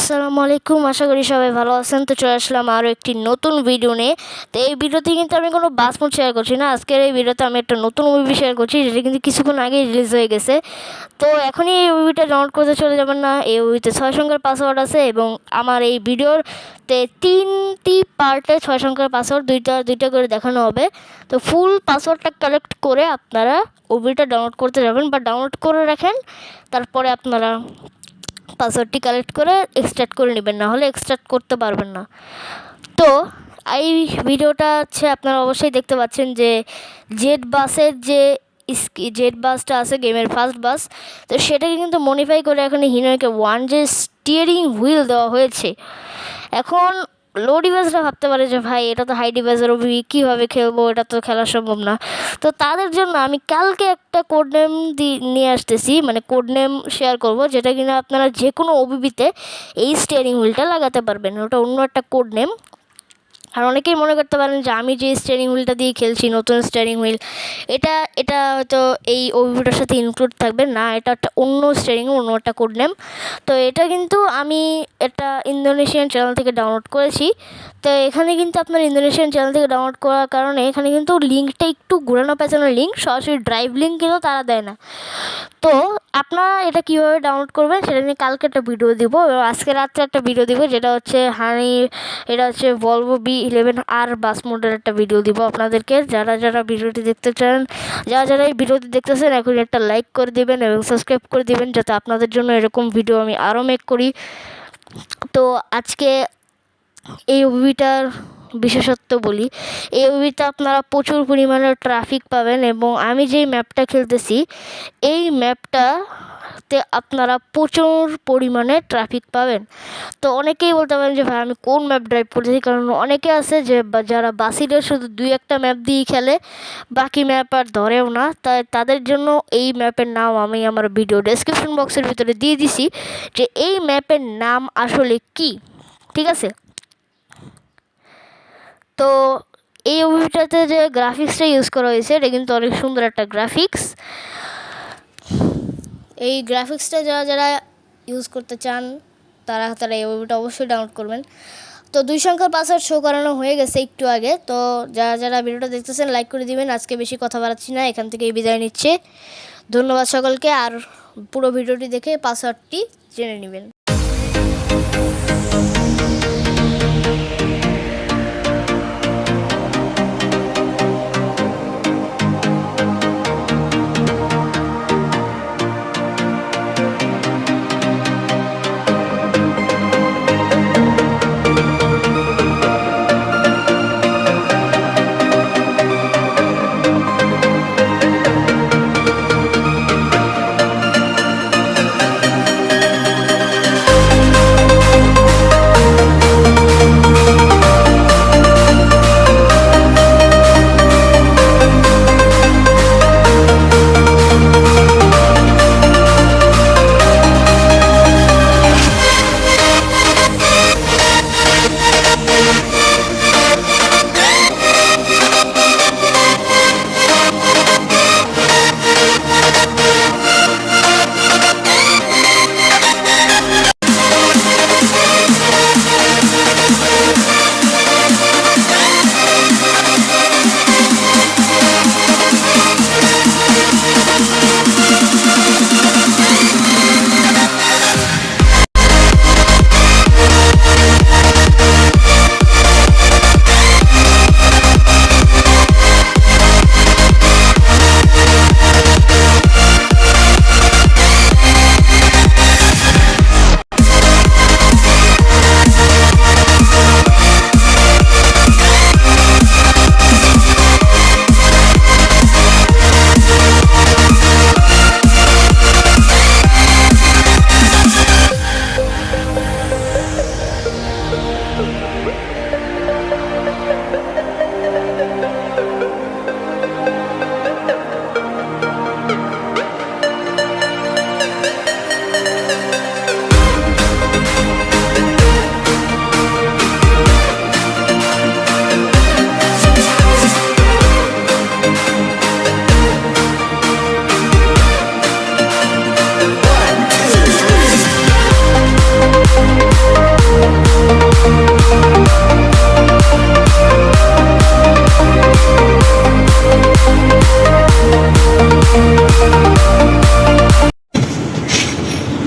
আসসালামু আলাইকুম, আশা করি সবাই ভালো আছেন। তো চলে আসলাম আরও একটি নতুন ভিডিও নিয়ে। তো এই ভিডিওতে কিন্তু আমি কোনো বাসমুড শেয়ার করছি না। আজকের এই ভিডিওতে আমি একটা নতুন মুভি শেয়ার করছি, যেটা কিন্তু কিছুক্ষণ আগে রিলিজ হয়ে গেছে। তো এখনই এই মুভিটা ডাউনলোড করতে চলে যাবেন না। এই মুভিতে 6 সংখ্যার পাসওয়ার্ড আছে এবং আমার এই ভিডিওতে 3টি পার্টে 6 সংখ্যার পাসওয়ার্ড দুইটা করে দেখানো হবে। তো ফুল পাসওয়ার্ডটা কালেক্ট করে আপনারা মুভিটা ডাউনলোড করতে যাবেন বা ডাউনলোড করে রাখেন, তারপরে আপনারা পাসওয়ার্ডটি কালেক্ট করে এক্সট্রাক্ট করে নেবেন, না হলে এক্সট্রাক্ট করতে পারবেন না। তো এই ভিডিওটা হচ্ছে আপনারা অবশ্যই দেখতে পাচ্ছেন যে জেড বাসের যে জেড বাসটা আছে, গেমের ফার্স্ট বাস, তো সেটাকে কিন্তু মডিফাই করে এখন হিরোইনকে যে স্টিয়ারিং হুইল দেওয়া হয়েছে। এখন লো ডিভাইসরা ভাবতে পারে যে ভাই এটা তো হাই ডিভাইসের ওবি, কীভাবে খেলবো, এটা তো খেলা সম্ভব না। তো তাদের জন্য আমি কালকে একটা কোড নেম নিয়ে আসতেছি, মানে কোড নেম শেয়ার করব, যেটা কিনা আপনারা যে কোনো ওবিবিতে এই স্টিয়ারিং হুইলটা লাগাতে পারবেন। ওটা অন্য একটা কোড নেম। আর অনেকেই মনে করতে পারেন যে আমি যে স্টিয়ারিং হুইলটা দিয়ে খেলছি, নতুন স্টিয়ারিং হুইল, এটা হয়তো এই ওবিবিটার সাথে ইনক্লুড থাকবে না, এটা একটা অন্য স্টিয়ারিং, অন্য একটা কোড নেম। তো এটা কিন্তু আমি একটা ইন্দোনেশিয়ান চ্যানেল থেকে ডাউনলোড করেছি। তো এখানে কিন্তু আপনার ইন্দোনেশিয়ান চ্যানেল থেকে ডাউনলোড করার কারণে এখানে কিন্তু লিঙ্কটা একটু ঘোরানো পেঁচানোর লিঙ্ক, সরাসরি ড্রাইভ লিঙ্ক কিন্তু তারা দেয় না। তো আপনারা এটা কীভাবে ডাউনলোড করবেন সেটা নিয়ে কালকে একটা ভিডিও দিব, এবং আজকে রাত্রে একটা ভিডিও দিব, যেটা হচ্ছে এটা হচ্ছে ভলভো B11R বাস মোডের একটা ভিডিও দিব আপনাদেরকে। যারা ভিডিওটি দেখতে চান, যারা এই ভিডিওটি দেখতেছেন, এখন একটা লাইক করে দিবেন এবং সাবস্ক্রাইব করে দিবেন, যাতে আপনাদের জন্য এরকম ভিডিও আমি আরও মেক করি। তো আজকে এই মুভিটার বিশেষত্ব বলি, এই মুভিতে আপনারা প্রচুর পরিমাণে ট্রাফিক পাবেন, এবং আমি যেই ম্যাপটা খেলতেছি এই ম্যাপটাতে আপনারা প্রচুর পরিমাণে ট্রাফিক পাবেন। তো অনেকেই বলতে পারেন যে ভাই আমি কোন ম্যাপ ড্রাইভ করতেছি, কারণ অনেকে আছে যে যারা বাসিদের শুধু 2-1টা ম্যাপ দিয়েই খেলে, বাকি ম্যাপ আর ধরেও না। তাই তাদের জন্য এই ম্যাপের নাম আমি আমার ভিডিও ডেসক্রিপশন বক্সের ভিতরে দিয়ে দিছি, যে এই ম্যাপের নাম আসলে কি। ঠিক আছে? তো এই মুভিটাতে যে গ্রাফিক্সটা ইউজ করা হয়েছে, এটা কিন্তু অনেক সুন্দর একটা গ্রাফিক্স। এই গ্রাফিক্সটা যারা ইউজ করতে চান তারা এই মুভিটা অবশ্যই ডাউনলোড করবেন। তো 2 সংখ্যার পাসওয়ার্ড শো করানো হয়ে গেছে একটু আগে। তো যারা ভিডিওটা দেখতেছেন লাইক করে দিবেন। আজকে বেশি কথা বাড়াচ্ছি না, এখান থেকে বিদায় নিচ্ছে। ধন্যবাদ সকলকে। আর পুরো ভিডিওটি দেখে পাসওয়ার্ডটি জেনে নেবেন।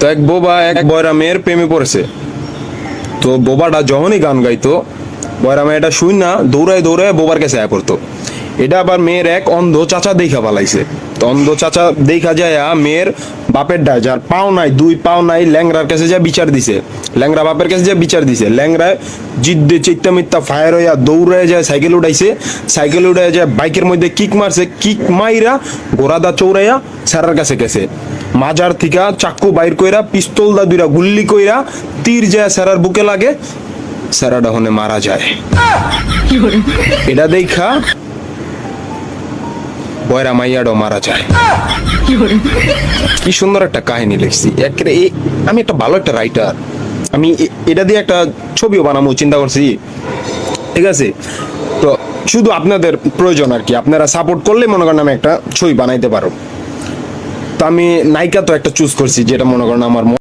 তো এক বোবা এক বয়রা মেয়ের প্রেমে পড়েছে। তো বোবাটা যখনই গান গাইতো, বয়রা মেয়েটা শুই না দৌড়ায় দৌড়ায় বোবার কাছে আয়া পড়তো। এটা আবার মেয়ের এক অন্ধ চাচা দেখা পালাইছে। তো অন্ধ চাচা দেখা যায় মেয়ের বাপের ডা যার পাও নাই, 2 পাও নাই, ল্যাংরার কাছে যা বিচার দিছে। ল্যাংরা বাপের কাছে যা বিচার দিছে, ল্যাংরায় জিদ্দে চিত্তা মিত্তা ফায়ার হইয়া দৌড়ায় যায়, সাইকেল উঠাইছে, সাইকেল উঠায় যায় বাইকের মধ্যে কিক মারছে, কিক মাইরা গোড়াদা চৌড়াইয়া স্যারের কাছে গেছে। মাজার থিকা চাক্কু বাইর কইরা পিস্তল দা 2টা গুল্লি কইরা তীর যায় স্যারের বুকে লাগে, স্যারাটা হনে মারা যায়। এটা দেখা বয়রা মাইয়াডও মারা যায়। কি সুন্দর একটা কাহিনী লিখছি। আমি একটা ভালো একটা রাইটার, আমি এটা দিয়ে একটা ছবিও বানাবো চিন্তা করছি। ঠিক আছে, তো শুধু আপনাদের প্রয়োজন আর কি, আপনারা সাপোর্ট করলে মনে করেন আমি একটা ছবি বানাইতে পারো। তো আমি নায়িকা তো একটা চুজ করছি যেটা মনে করেন আমার